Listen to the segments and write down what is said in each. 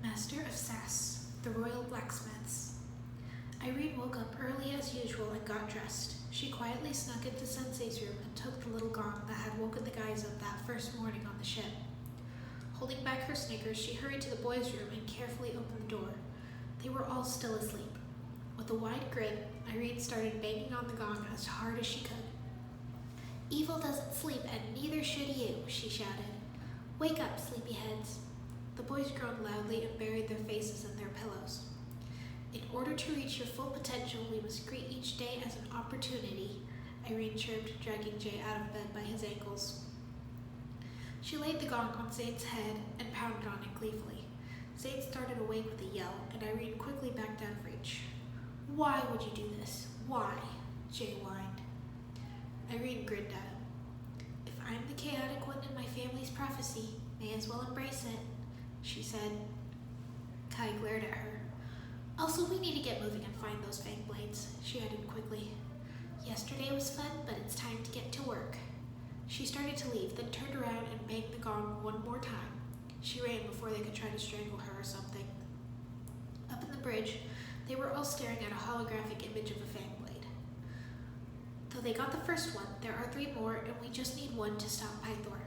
Master of Sass, the Royal Blacksmiths. Irene woke up early as usual and got dressed. She quietly snuck into Sensei's room and took the little gong that had woken the guys up that first morning on the ship. Holding back her snickers, she hurried to the boys' room and carefully opened the door. They were all still asleep. With a wide grin, Irene started banging on the gong as hard as she could. "Evil doesn't sleep, and neither should you," she shouted. "Wake up, sleepyheads." The boys groaned loudly and buried their faces in their pillows. "In order to reach your full potential, we must greet each day as an opportunity," Irene chirped, dragging Jay out of bed by his ankles. She laid the gong on Zane's head and pounded on it gleefully. Zane started awake with a yell, and Irene quickly backed out of reach. "Why would you do this? Why?" Jay whined. Irene grinned at him. "If I'm the chaotic one in my family's prophecy, may as well embrace it," she said. Kai glared at her. "Also, we need to get moving and find those fang blades," she added quickly. "Yesterday was fun, but it's time to get to work." She started to leave, then turned around and banged the gong one more time. She ran before they could try to strangle her or something. Up in the bridge, they were all staring at a holographic image of a fang blade. "Though they got the first one, there are 3 more, and we just need one to stop Pythor.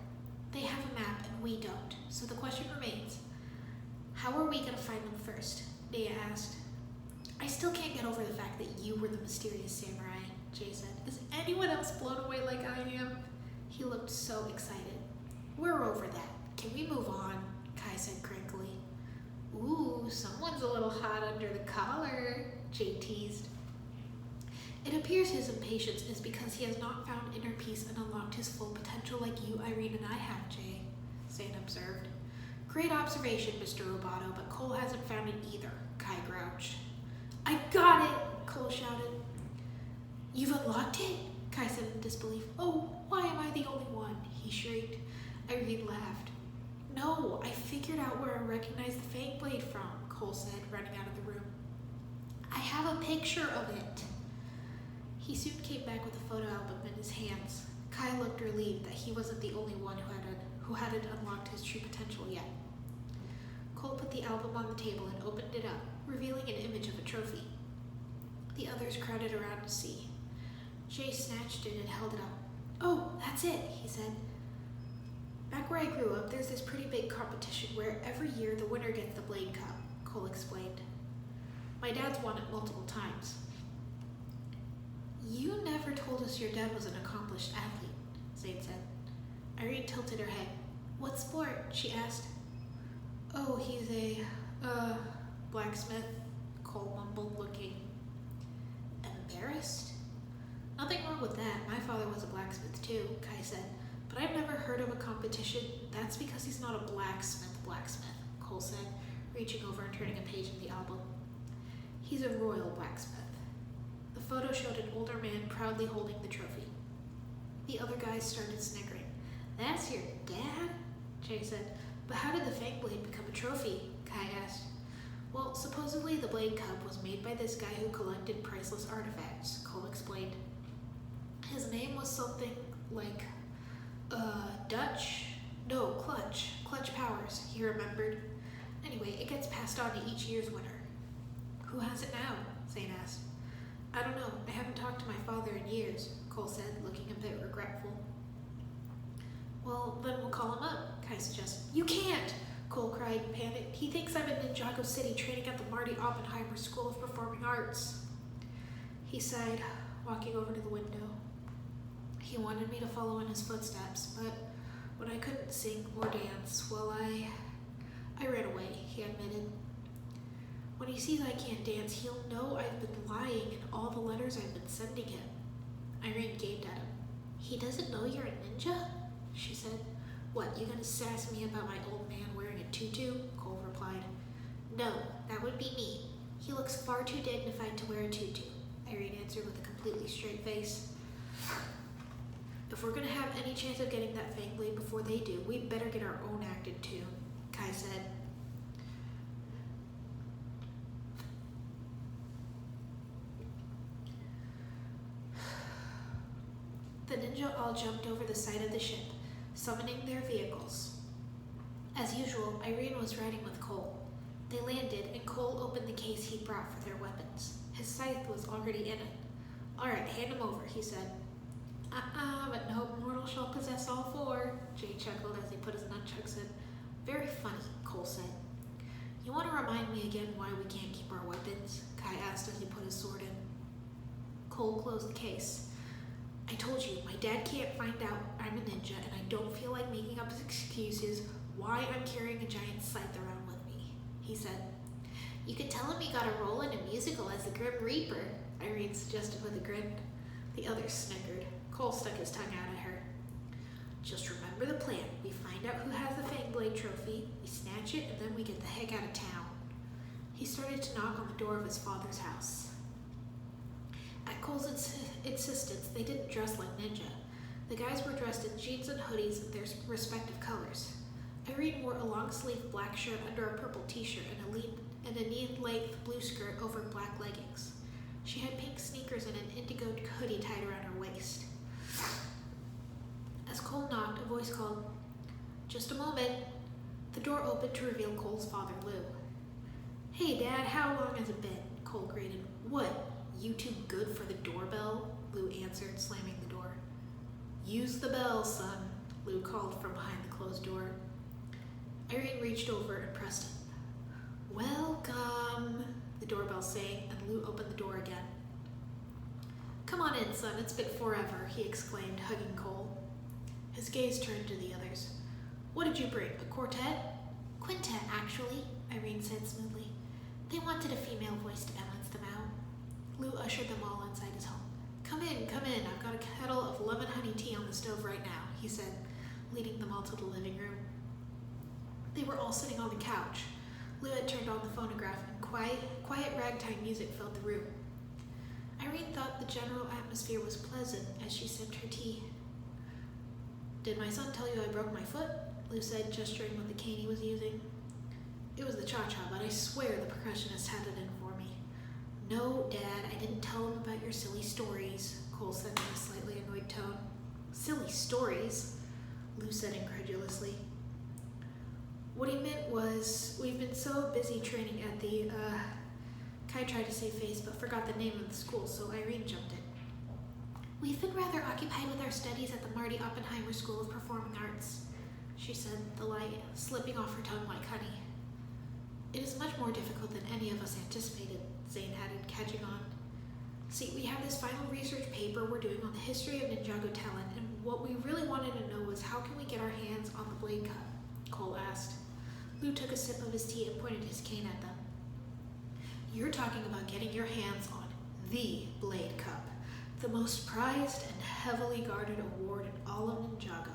They have a map, and we don't, so the question remains, how are we going to find them first?" Nia asked. "I still can't get over the fact that you were the mysterious samurai," Jay said. "Is anyone else blown away like I am?" He looked so excited. "We're over that. Can we move on?" Kai said crankily. "Ooh, someone's a little hot under the collar," Jay teased. "It appears his impatience is because he has not found inner peace and unlocked his full potential like you, Irene, and I have, Jay," Zane observed. "Great observation, Mr. Roboto, but Cole hasn't found it either," Kai grouched. "I got it!" Cole shouted. "You've unlocked it?" Kai said in disbelief. "Oh, why am I the only one?" he shrieked. Irene laughed. "No, I figured out where I recognize the fang blade from," Cole said, running out of the room. "I have a picture of it." He soon came back with a photo album in his hands. Kai looked relieved that he wasn't the only one who hadn't unlocked his true potential yet. Cole put the album on the table and opened it up, revealing an image of a trophy. The others crowded around to see. Jay snatched it and held it up. "Oh, that's it," he said. "Back where I grew up, there's this pretty big competition where every year the winner gets the Blade Cup," Cole explained. "My dad's won it multiple times." "You never told us your dad was an accomplished athlete," Zane said. Irene tilted her head. "What sport?" she asked. "Oh, he's a, blacksmith," Cole mumbled, looking embarrassed. "Nothing wrong with that. My father was a blacksmith too," Kai said. "But I've never heard of a competition." "That's because he's not a blacksmith, Cole said, reaching over and turning a page in the album. "He's a royal blacksmith." The photo showed an older man proudly holding the trophy. The other guys started sniggering. "That's your dad?" Jay said. "But how did the fang blade become a trophy?" Kai asked. "Well, supposedly the Blade Cup was made by this guy who collected priceless artifacts," Cole explained. "His name was something like, Clutch Powers," he remembered. "Anyway, it gets passed on to each year's winner." "Who has it now?" Zane asked. "I don't know. I haven't talked to my father in years," Cole said, looking a bit regretful. "Well, then we'll call him up," Kai suggested. "You can't!" Cole cried, panicked. "He thinks I'm in Ninjago City training at the Marty Oppenheimer School of Performing Arts." He sighed, walking over to the window. He wanted me to follow in his footsteps, but when I couldn't sing or dance, well, I ran away, he admitted. "When he sees I can't dance, he'll know I've been lying in all the letters I've been sending him." Irene gaped at him. "He doesn't know you're a ninja?" she said. "What, you gonna sass me about my old man wearing a tutu?" Cole replied. "No, that would be me. He looks far too dignified to wear a tutu," Irene answered with a completely straight face. "If we're gonna have any chance of getting that fang blade before they do, we'd better get our own act in tune," Kai said. The ninja all jumped over the side of the ship, summoning their vehicles. As usual, Irene was riding with Cole. They landed, and Cole opened the case he'd brought for their weapons. His scythe was already in it. "All right, hand him over," he said. But no mortal shall possess all four," Jay chuckled as he put his nunchucks in. "Very funny," Cole said. "You want to remind me again why we can't keep our weapons?" Kai asked as he put his sword in. Cole closed the case. "I told you, my dad can't find out I'm a ninja, and I don't feel like making up excuses why I'm carrying a giant scythe around with me," he said. "You could tell him you got a role in a musical as the Grim Reaper," Irene suggested with a grin. The others snickered. Cole stuck his tongue out at her. "Just remember the plan. We find out who has the Fangblade trophy, we snatch it, and then we get the heck out of town." He started to knock on the door of his father's house. At Cole's insistence, they didn't dress like ninja. The guys were dressed in jeans and hoodies of their respective colors. Irene wore a long-sleeved black shirt under a purple t-shirt and a knee-length blue skirt over black leggings. She had pink sneakers and an indigo hoodie tied around her waist. As Cole knocked, a voice called, "Just a moment." The door opened to reveal Cole's father, Lou. "Hey, Dad, how long has it been?" Cole greeted. "What, you too good for the doorbell?" Lou answered, slamming the door. "Use the bell, son," Lou called from behind the closed door. Irene reached over and pressed it. "Welcome," the doorbell sang, and Lou opened the door again. "Come on in, son, it's been forever," he exclaimed, hugging Cole. His gaze turned to the others. "What did you bring, a quartet?" "Quintet, actually," Irene said smoothly. "They wanted a female voice to balance them out." Lou ushered them all inside his home. Come in, I've got a kettle of lemon honey tea on the stove right now," he said, leading them all to the living room. They were all sitting on the couch. Lou had turned on the phonograph, and quiet ragtime music filled the room. Irene thought the general atmosphere was pleasant as she sipped her tea. "Did my son tell you I broke my foot?" Lou said, gesturing with the cane he was using. "It was the cha-cha, but I swear the percussionist had it in for me." "No, Dad, I didn't tell him about your silly stories," Cole said in a slightly annoyed tone. "Silly stories?" Lou said incredulously. "What he meant was, we've been so busy training at the, Kai tried to save face but forgot the name of the school, so Irene jumped in. "We've been rather occupied with our studies at the Marty Oppenheimer School of Performing Arts," she said, the light slipping off her tongue like honey. "It is much more difficult than any of us anticipated," Zane added, catching on. "See, we have this final research paper we're doing on the history of Ninjago talent, and what we really wanted to know was how can we get our hands on the Blade Cup?" Cole asked. Lou took a sip of his tea and pointed his cane at them. "You're talking about getting your hands on the Blade Cup, the most prized and heavily guarded award in all of Ninjago,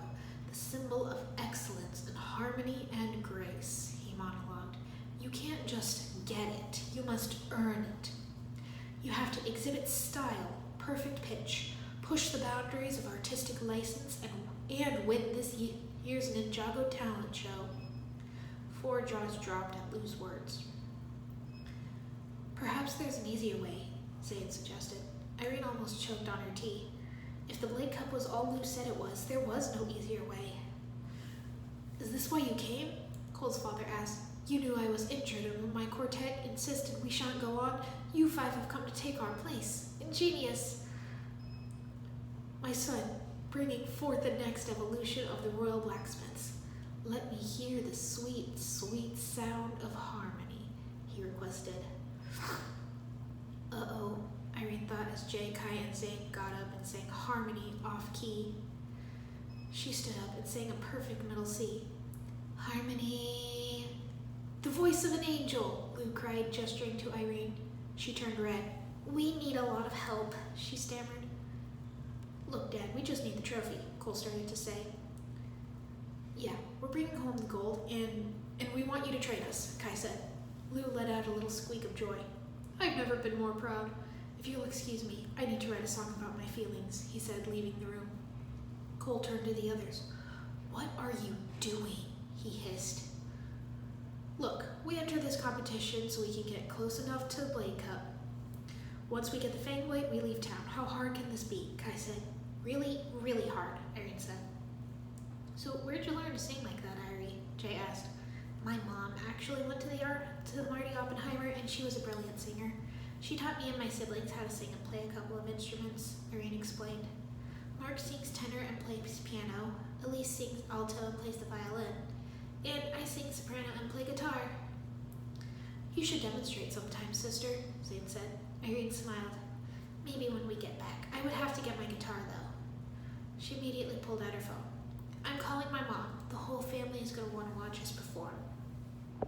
the symbol of excellence and harmony and grace," he monologued. "You can't just get it, you must earn it. You have to exhibit style, perfect pitch, push the boundaries of artistic license, and win this year's Ninjago talent show." Four jaws dropped at Lou's words. "Perhaps there's an easier way," Zane suggested. Irene almost choked on her tea. If the Blade Cup was all Lou said it was, there was no easier way. "Is this why you came?" Cole's father asked. "You knew I was injured, and when my quartet insisted we shan't go on, you five have come to take our place. Ingenious! My son, bringing forth the next evolution of the Royal Blacksmiths. Let me hear the sweet, sweet sound of harmony," he requested. Uh-oh, Irene thought as Jay, Kai, and Zane got up and sang Harmony off-key. She stood up and sang a perfect middle C. "Harmony! The voice of an angel!" Lou cried, gesturing to Irene. She turned red. "We need a lot of help," she stammered. "Look, Dad, we just need the trophy," Cole started to say. "Yeah, we're bringing home the gold, and we want you to train us," Kai said. Lou let out a little squeak of joy. "I've never been more proud. If you'll excuse me, I need to write a song about my feelings," he said, leaving the room. Cole turned to the others. "What are you doing?" he hissed. "Look, we entered this competition so we can get close enough to the Blade Cup. Once we get the Fang Blade, we leave town. How hard can this be?" Kai said. "Really, really hard," Irene said. "So where'd you learn to sing like that, Irie?" Jay asked. "My mom actually went to the art to Marty Oppenheimer, and she was a brilliant singer. She taught me and my siblings how to sing and play a couple of instruments, Irene explained. Mark sings tenor and plays piano, Elise sings alto and plays the violin, and I sing soprano and play guitar. You should demonstrate sometime, sister, Zane said. Irene smiled. Maybe when we get back. I would have to get my guitar, though. She immediately pulled out her phone. I'm calling my mom. The whole family is going to want to watch us perform.